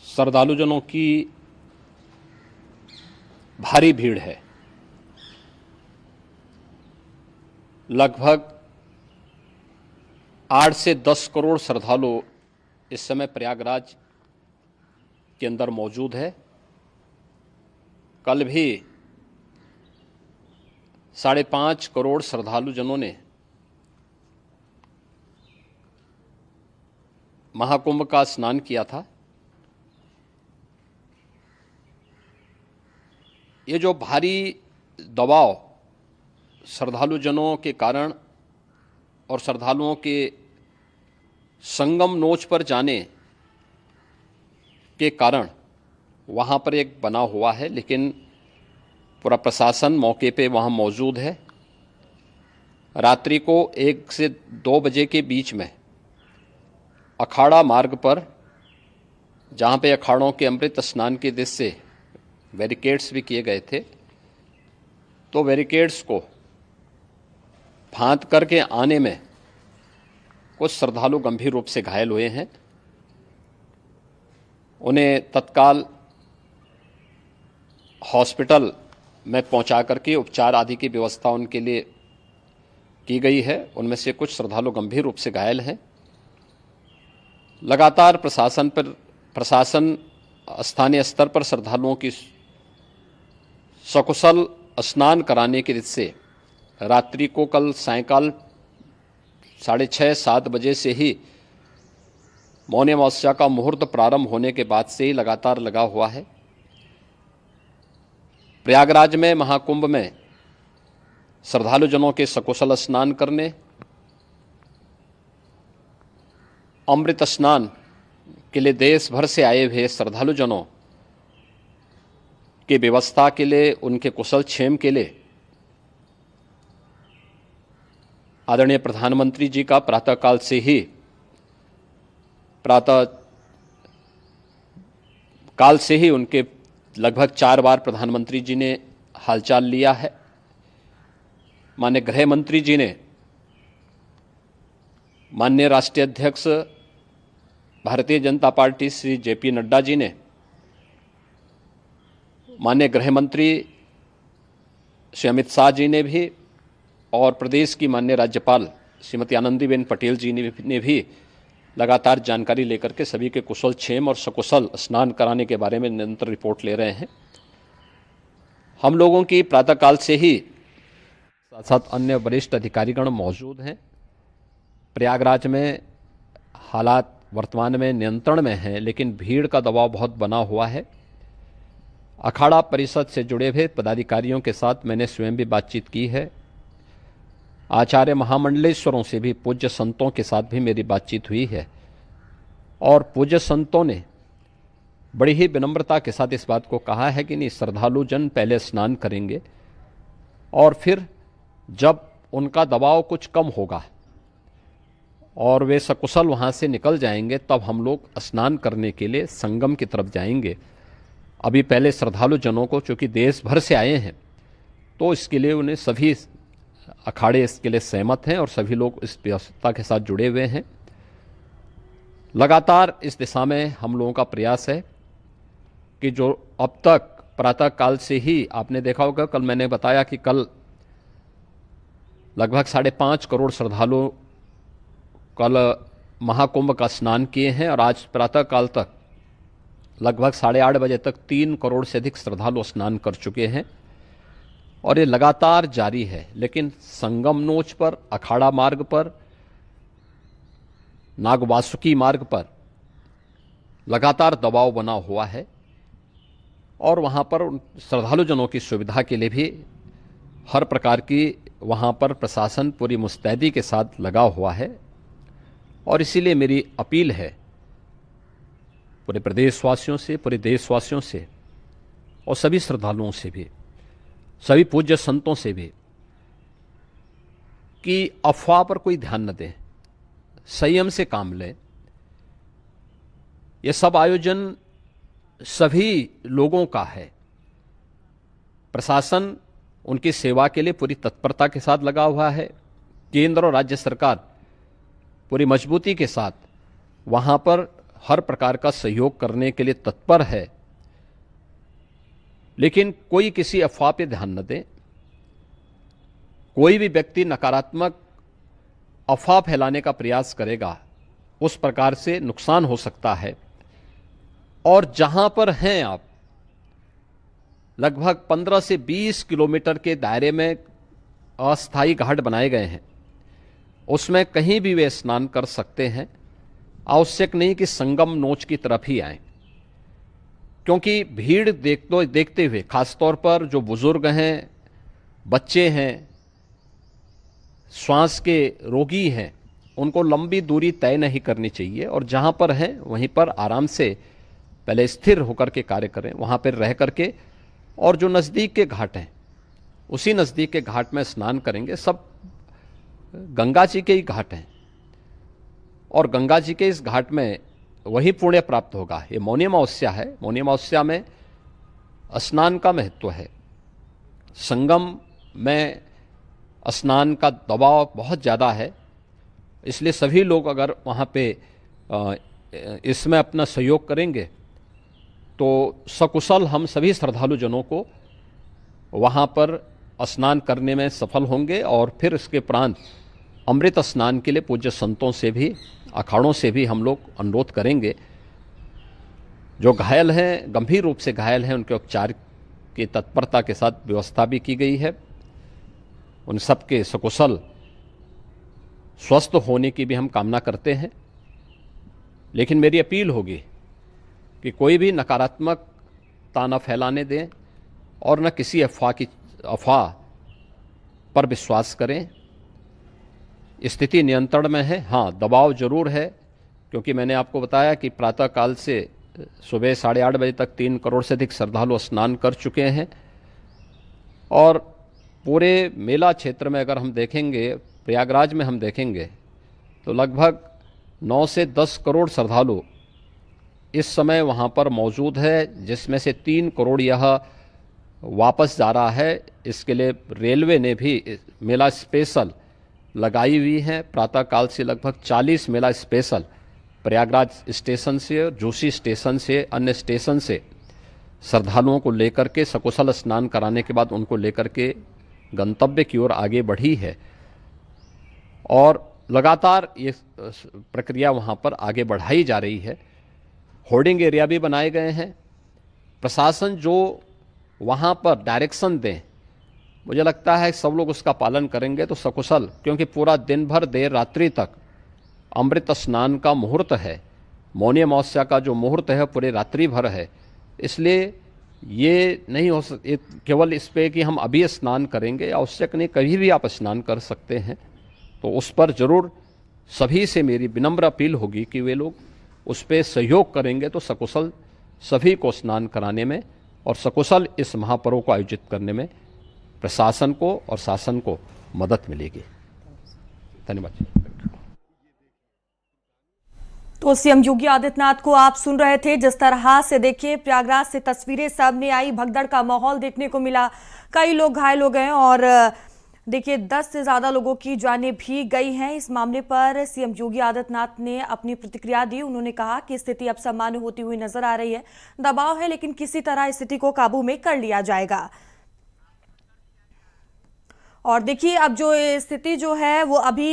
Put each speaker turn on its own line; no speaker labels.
श्रद्धालुजनों की भारी भीड़ है। लगभग 8 से 10 करोड़ श्रद्धालु इस समय प्रयागराज के अंदर मौजूद है। कल भी 5.5 करोड़ श्रद्धालुजनों ने महाकुंभ का स्नान किया था। ये जो भारी दबाव श्रद्धालुजनों के कारण और श्रद्धालुओं के संगम नोच पर जाने के कारण वहाँ पर एक बना हुआ है, लेकिन पूरा प्रशासन मौके पे वहाँ मौजूद है। रात्रि को 1 से 2 बजे के बीच में अखाड़ा मार्ग पर, जहाँ पे अखाड़ों के अमृत स्नान के दृश्य से बैरिकेड्स भी किए गए थे, तो बैरिकेड्स को फांद करके आने में कुछ श्रद्धालु गंभीर रूप से घायल हुए हैं। उन्हें तत्काल हॉस्पिटल में पहुंचा करके उपचार आदि की व्यवस्था उनके लिए की गई है। उनमें से कुछ श्रद्धालु गंभीर रूप से घायल हैं। लगातार प्रशासन स्थानीय स्तर पर श्रद्धालुओं की सकुशल स्नान कराने के दृष्टि से रात्रि को कल सायंकाल 6:30-7 बजे से ही मौनी अमावस्या का मुहूर्त प्रारंभ होने के बाद से ही लगातार लगा हुआ है। प्रयागराज में महाकुंभ में श्रद्धालुजनों के सकुशल स्नान करने, अमृत स्नान के लिए देश भर से आए हुए श्रद्धालुजनों की व्यवस्था के लिए, उनके कुशल क्षेम के लिए आदरणीय प्रधानमंत्री जी का प्रातःकाल से ही उनके लगभग 4 बार प्रधानमंत्री जी ने हालचाल लिया है। माननीय गृह मंत्री जी ने, माननीय राष्ट्रीय अध्यक्ष भारतीय जनता पार्टी श्री JP नड्डा जी ने, माननीय गृह मंत्री श्री अमित शाह जी ने भी, और प्रदेश की माननीय राज्यपाल श्रीमती आनंदीबेन पटेल जी ने भी लगातार जानकारी लेकर के सभी के कुशल क्षेम और सकुशल स्नान कराने के बारे में निरंतर रिपोर्ट ले रहे हैं। हम लोगों की प्रातःकाल से ही साथ साथ अन्य वरिष्ठ अधिकारीगण मौजूद हैं। प्रयागराज में हालात वर्तमान में नियंत्रण में हैं, लेकिन भीड़ का दबाव बहुत बना हुआ है। अखाड़ा परिषद से जुड़े हुए पदाधिकारियों के साथ मैंने स्वयं भी बातचीत की है। आचार्य महामंडलेश्वरों से भी, पूज्य संतों के साथ भी मेरी बातचीत हुई है, और पूज्य संतों ने बड़ी ही विनम्रता के साथ इस बात को कहा है कि नहीं, श्रद्धालु जन पहले स्नान करेंगे और फिर जब उनका दबाव कुछ कम होगा और वे सकुशल वहाँ से निकल जाएंगे, तब हम लोग स्नान करने के लिए संगम की तरफ जाएंगे। अभी पहले श्रद्धालु जनों को, चूँकि देश भर से आए हैं, तो इसके लिए उन्हें सभी अखाड़े इसके लिए सहमत हैं और सभी लोग इस व्यवस्था के साथ जुड़े हुए हैं। लगातार इस दिशा में हम लोगों का प्रयास है कि जो अब तक प्रातःकाल से ही आपने देखा होगा, कल मैंने बताया कि कल लगभग 5.5 करोड़ श्रद्धालु कल महाकुंभ का स्नान किए हैं, और आज प्रातःकाल तक लगभग 8:30 बजे तक 3 करोड़ से अधिक श्रद्धालु स्नान कर चुके हैं, और ये लगातार जारी है। लेकिन संगम नोच पर, अखाड़ा मार्ग पर, नागवासुकी मार्ग पर लगातार दबाव बना हुआ है, और वहाँ पर श्रद्धालुजनों की सुविधा के लिए भी हर प्रकार की वहाँ पर प्रशासन पूरी मुस्तैदी के साथ लगा हुआ है। और इसीलिए मेरी अपील है पूरे प्रदेशवासियों से, पूरे देशवासियों से, और सभी श्रद्धालुओं से भी, सभी पूज्य संतों से भी, कि अफवाह पर कोई ध्यान न दें, संयम से काम लें। यह सब आयोजन सभी लोगों का है। प्रशासन उनकी सेवा के लिए पूरी तत्परता के साथ लगा हुआ है। केंद्र और राज्य सरकार पूरी मजबूती के साथ वहाँ पर हर प्रकार का सहयोग करने के लिए तत्पर है, लेकिन कोई किसी अफवाह पे ध्यान न दें। कोई भी व्यक्ति नकारात्मक अफवाह फैलाने का प्रयास करेगा, उस प्रकार से नुकसान हो सकता है। और जहां पर हैं आप, लगभग 15 से 20 किलोमीटर के दायरे में अस्थायी घाट बनाए गए हैं, उसमें कहीं भी वे स्नान कर सकते हैं। आवश्यक नहीं कि संगम नोच की तरफ ही आएं, क्योंकि भीड़ देखते हुए, खासतौर पर जो बुजुर्ग हैं, बच्चे हैं, श्वास के रोगी हैं, उनको लंबी दूरी तय नहीं करनी चाहिए और जहां पर हैं वहीं पर आराम से पहले स्थिर होकर के कार्य करें, वहां पर रह करके। और जो नज़दीक के घाट हैं, उसी नज़दीक के घाट में स्नान करेंगे। सब गंगा जी के ही घाट हैं और गंगा जी के इस घाट में वही पुण्य प्राप्त होगा। ये मौनी अमावस्या है, मौनी अमावस्या में स्नान का महत्व है। संगम में स्नान का दबाव बहुत ज़्यादा है, इसलिए सभी लोग अगर वहाँ पे इसमें अपना सहयोग करेंगे तो सकुशल हम सभी श्रद्धालु जनों को वहाँ पर स्नान करने में सफल होंगे। और फिर इसके उपरांत अमृत स्नान के लिए पूज्य संतों से भी, अखाड़ों से भी हम लोग अनुरोध करेंगे। जो घायल हैं, गंभीर रूप से घायल हैं, उनके उपचार की तत्परता के साथ व्यवस्था भी की गई है। उन सबके सकुशल स्वस्थ होने की भी हम कामना करते हैं। लेकिन मेरी अपील होगी कि कोई भी नकारात्मकता न फैलाने दें और न किसी अफवाह पर विश्वास करें। स्थिति नियंत्रण में है। हाँ, दबाव जरूर है, क्योंकि मैंने आपको बताया कि प्रातःकाल से सुबह 8:30 बजे तक 3 करोड़ से अधिक श्रद्धालु स्नान कर चुके हैं। और पूरे मेला क्षेत्र में अगर हम देखेंगे, प्रयागराज में हम देखेंगे, तो लगभग 9 से 10 करोड़ श्रद्धालु इस समय वहाँ पर मौजूद है, जिसमें से 3 करोड़ यह वापस जा रहा है। इसके लिए रेलवे ने भी मेला स्पेशल लगाई हुई है। प्रातःकाल से लगभग 40 मेला स्पेशल प्रयागराज स्टेशन से, जोशी स्टेशन से, अन्य स्टेशन से श्रद्धालुओं को लेकर के सकुशल स्नान कराने के बाद उनको लेकर के गंतव्य की ओर आगे बढ़ी है। और लगातार ये प्रक्रिया वहाँ पर आगे बढ़ाई जा रही है। होर्डिंग एरिया भी बनाए गए हैं। प्रशासन जो वहाँ पर डायरेक्शन दें, मुझे लगता है सब लोग उसका पालन करेंगे तो सकुशल, क्योंकि पूरा दिन भर देर रात्रि तक अमृत स्नान का मुहूर्त है। मौनी अमावस्या का जो मुहूर्त है पूरे रात्रि भर है, इसलिए ये नहीं हो केवल इस पे कि हम अभी स्नान करेंगे। आवश्यक नहीं, कभी भी आप स्नान कर सकते हैं। तो उस पर जरूर सभी से मेरी विनम्र अपील होगी कि वे लोग उस पर सहयोग करेंगे तो सकुशल सभी को स्नान कराने में और सकुशल इस महापर्व को आयोजित करने में प्रशासन को और शासन को मदद मिलेगी। धन्यवाद।
तो सीएम योगी आदित्यनाथ को आप सुन रहे थे। जिस तरह से देखिए प्रयागराज से तस्वीरें सामने आई, भगदड़ का माहौल देखने को मिला, कई लोग घायल हो गए और देखिए 10 से ज्यादा लोगों की जानें भी गई हैं। इस मामले पर सीएम योगी आदित्यनाथ ने अपनी प्रतिक्रिया दी। उन्होंने कहा कि स्थिति अब सामान्य होती हुई नजर आ रही है, दबाव है लेकिन किसी तरह स्थिति को काबू में कर लिया जाएगा। और देखिए अब जो स्थिति जो है वो अभी